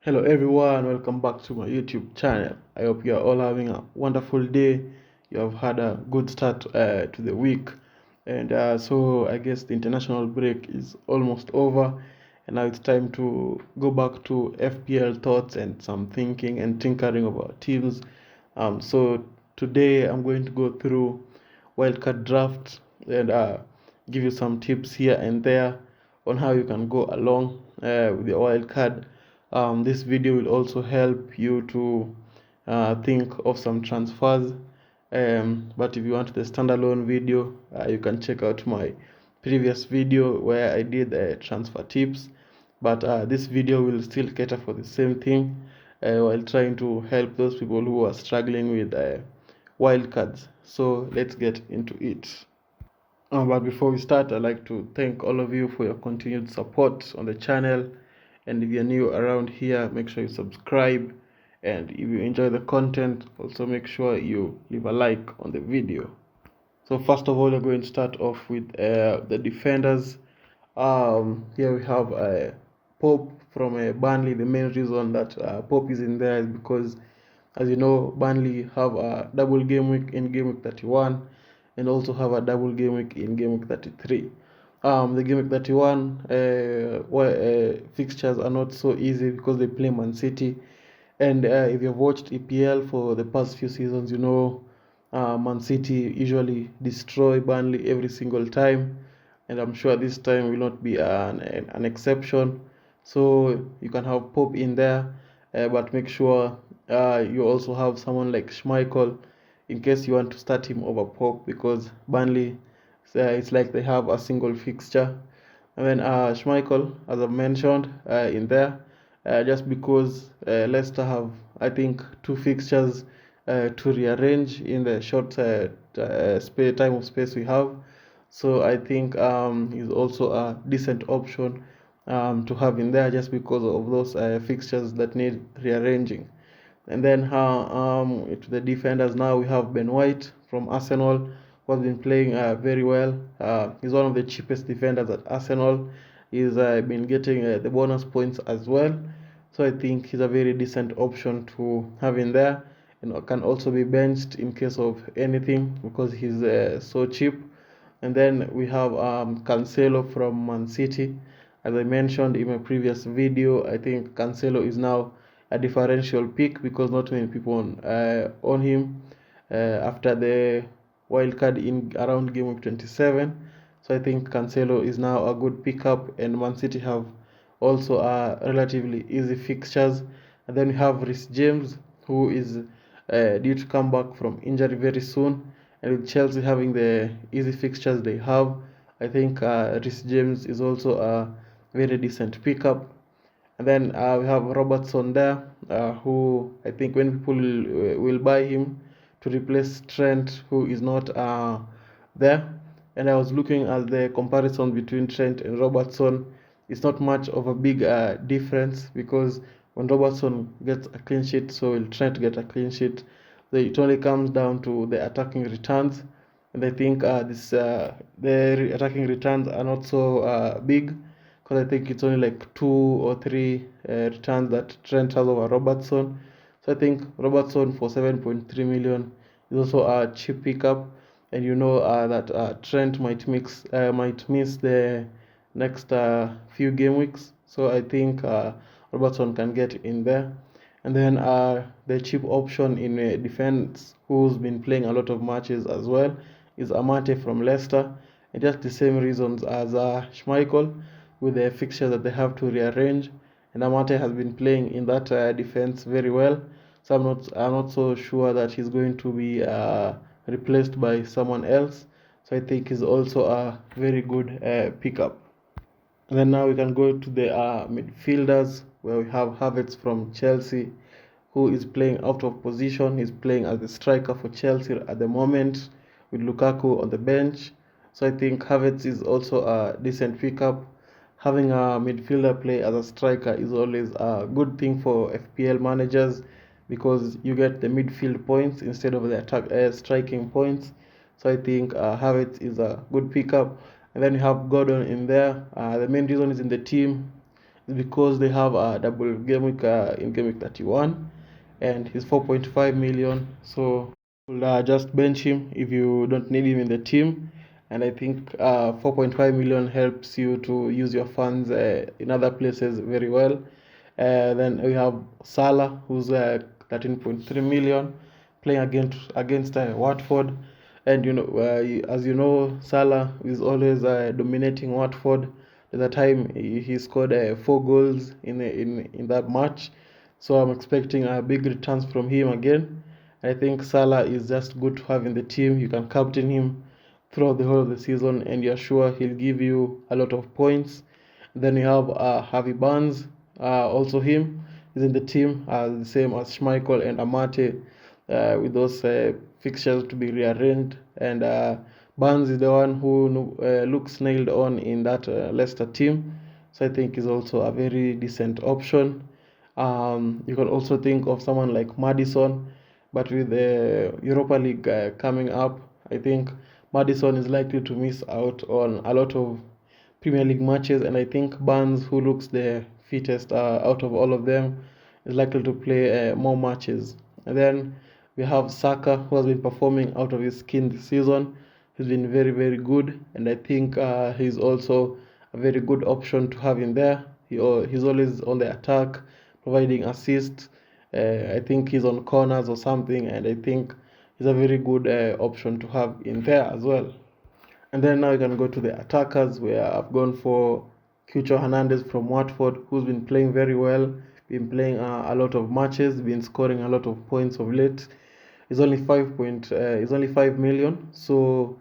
Hello everyone, welcome back to my YouTube channel. I hope you are all having a wonderful day. You have had a good start to the week, and so I guess the international break is almost over, and now it's time to go back to FPL thoughts and some thinking and tinkering of our teams. So today I'm going to go through wildcard draft and give you some tips here and there on how you can go along with your wildcard. This video will also help you to think of some transfers. But if you want the standalone video, you can check out my previous video where I did transfer tips. But this video will still cater for the same thing while trying to help those people who are struggling with wildcards. So let's get into it. But before we start, I'd like to thank all of you for your continued support on the channel. And if you're new around here, make sure you subscribe. And if you enjoy the content, also make sure you leave a like on the video. So first of all, we're going to start off with the defenders. Here we have Pope from Burnley. The main reason that Pope is in there is because, as you know, Burnley have a double game week in game week 31 and also have a double game week in game week 33. The game week 31 fixtures are not so easy because they play Man City. And if you've watched EPL for the past few seasons, you know Man City usually destroy Burnley every single time. And I'm sure this time will not be an exception. So you can have Pope in there, but make sure you also have someone like Schmeichel in case you want to start him over Pope, because Burnley, it's like they have a single fixture. And then Schmeichel, as I mentioned, in there, just because Leicester have, I think, two fixtures to rearrange in the short time of space we have. So I think he's also a decent option to have in there just because of those fixtures that need rearranging. And then to the defenders now, we have Ben White from Arsenal, who has been playing very well. He's one of the cheapest defenders at Arsenal. He's been getting the bonus points as well. So I think he's a very decent option to have in there, and can also be benched in case of anything because he's so cheap. And then we have Cancelo from Man City. As I mentioned in my previous video, I think Cancelo is now a differential pick because not many people own him after the wildcard in around game week 27. So I think Cancelo is now a good pickup, and Man City have also relatively easy fixtures. And then we have Reece James, who is due to come back from injury very soon. And with Chelsea having the easy fixtures they have, I think Reece James is also a very decent pickup. And then we have Robertson there, who I think when people will buy him to replace Trent, who is not there. And I was looking at the comparison between Trent and Robertson. It's not much of a big difference, because when Robertson gets a clean sheet, so will Trent get a clean sheet. So it only comes down to the attacking returns. And I think the attacking returns are not so big, because I think it's only like 2 or 3 returns that Trent has over Robertson. So I think Robertson for 7.3 million is also a cheap pickup, and you know that Trent might miss the next few game weeks. So I think Robertson can get in there. And then the cheap option in defense, who's been playing a lot of matches as well, is Amate from Leicester. And just the same reasons as Schmeichel, with the fixture that they have to rearrange. And Amate has been playing in that defense very well. So I'm not so sure that he's going to be replaced by someone else. So I think he's also a very good pickup. And then now we can go to the midfielders, where we have Havertz from Chelsea, who is playing out of position. He's playing as a striker for Chelsea at the moment, with Lukaku on the bench. So I think Havertz is also a decent pickup. Having a midfielder play as a striker is always a good thing for FPL managers, because you get the midfield points instead of the striking points. So I think Havertz is a good pickup. And then you have Gordon in there. The main reason is in the team because they have a double game week in game week 31, and he's 4.5 million. So you'll just bench him if you don't need him in the team. And I think 4.5 million helps you to use your funds in other places very well. Then we have Salah, who's 13.3 million, playing against Watford. And as you know, Salah is always dominating Watford. At the time, he scored 4 goals in that match. So I'm expecting big returns from him again. I think Salah is just good to have in the team. You can captain him throughout the whole of the season, and you're sure he'll give you a lot of points. Then we have Harvey Barnes, also him is in the team, the same as Schmeichel and Amate, with those fixtures to be rearranged. And Barnes is the one who looks nailed on in that Leicester team, so I think he's also a very decent option. You can also think of someone like Maddison, but with the Europa League coming up, I think Maddison is likely to miss out on a lot of Premier League matches, and I think Barnes, who looks the fittest out of all of them, is likely to play more matches. And then we have Saka, who has been performing out of his skin this season. He's been very, very good, and I think he's also a very good option to have in there. He's always on the attack, providing assists. I think he's on corners or something, and I think he's a very good option to have in there as well. And then now you can go to the attackers, where I've gone for Cucho Hernandez from Watford, who's been playing very well, been playing a lot of matches, been scoring a lot of points of late. He's only 5 million, so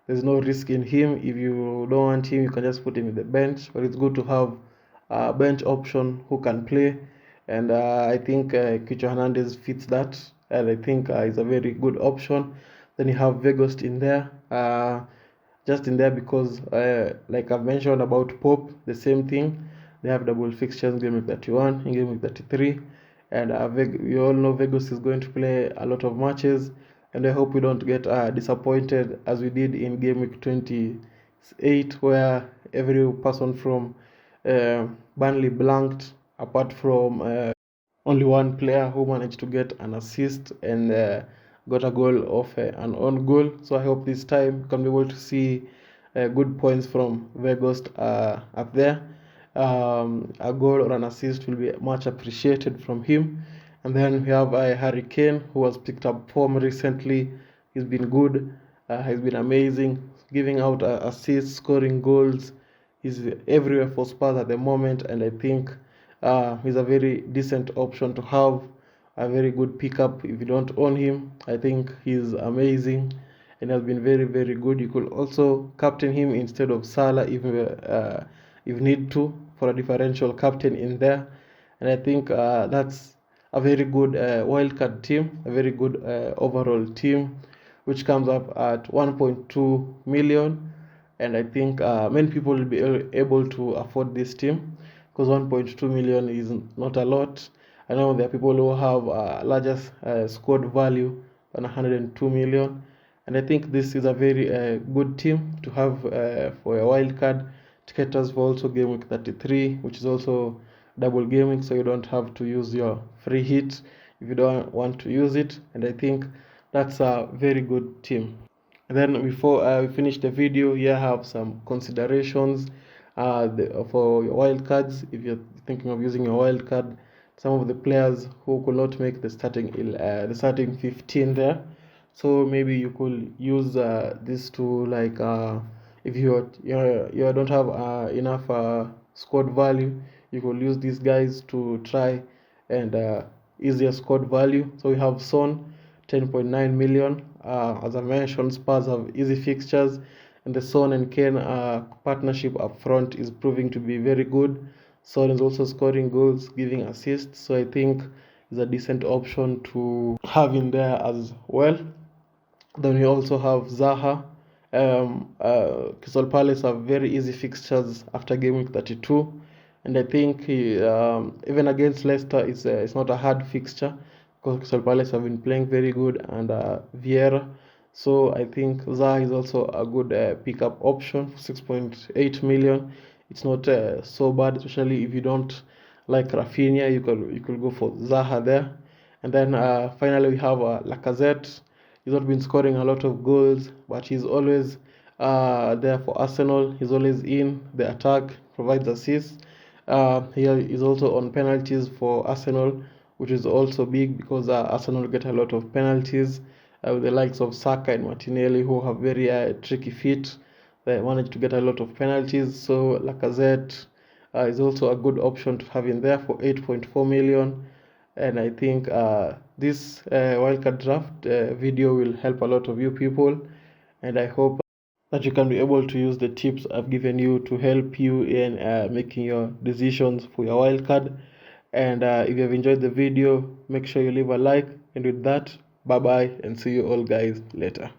there's no risk in him. If you don't want him, you can just put him in the bench. But it's good to have a bench option who can play, and I think Cucho Hernandez fits that, and I think he's a very good option. Then you have Vegost in there. Just in there because, like I've mentioned about Pope, the same thing. They have double fixtures, game week 31 and game week 33. And we all know Vegas is going to play a lot of matches. And I hope we don't get disappointed as we did in game week 28, where every person from Burnley blanked, apart from only one player who managed to get an assist and got a goal off an own goal. So I hope this time we can be able to see good points from Vegas up there. A goal or an assist will be much appreciated from him. And then we have Harry Kane, who has picked up form recently. He's been good. He's been amazing, giving out assists, scoring goals. He's everywhere for Spurs at the moment, and I think he's a very decent option to have, a very good pickup if you don't own him. I think he's amazing and has been very, very good. You could also captain him instead of Salah if you need to, for a differential captain in there. And I think that's a very good wildcard team, a very good overall team, which comes up at 1.2 million. And I think many people will be able to afford this team, because 1.2 million is not a lot. I know there are people who have a larger squad value than 102 million, and I think this is a very good team to have for a wild card. Ticketers for also game week 33, which is also double gaming, so you don't have to use your free hit if you don't want to use it. And I think that's a very good team. And then before we finish the video, here I have some considerations for your wildcards. If you're thinking of using your wildcard, some of the players who could not make the starting 15 there. So maybe you could use this to, like, if you don't have enough squad value, you could use these guys to try and ease your squad value. So we have Son, 10.9 million. As I mentioned, Spurs have easy fixtures, and the Son and Kane partnership up front is proving to be very good. Son is also scoring goals, giving assists, so I think it's a decent option to have in there as well. Then we also have Zaha. Crystal Palace have very easy fixtures after game week 32, and I think even against Leicester, it's not a hard fixture, because Crystal Palace have been playing very good, and Vieira. So I think Zaha is also a good pickup option, 6.8 million. it's not so bad, especially if you don't like Rafinha. You could go for Zaha there. And then finally we have Lacazette. He's not been scoring a lot of goals, but he's always there for Arsenal. He's always in the attack, provides assists. He is also on penalties for Arsenal, which is also big because Arsenal get a lot of penalties with the likes of Saka and Martinelli, who have very tricky feet. They managed to get a lot of penalties. So Lacazette is also a good option to have in there for 8.4 million. And I think this wildcard draft video will help a lot of you people, and I hope that you can be able to use the tips I've given you to help you in making your decisions for your wildcard. And if you have enjoyed the video, make sure you leave a like. And with that, bye bye, and see you all guys later.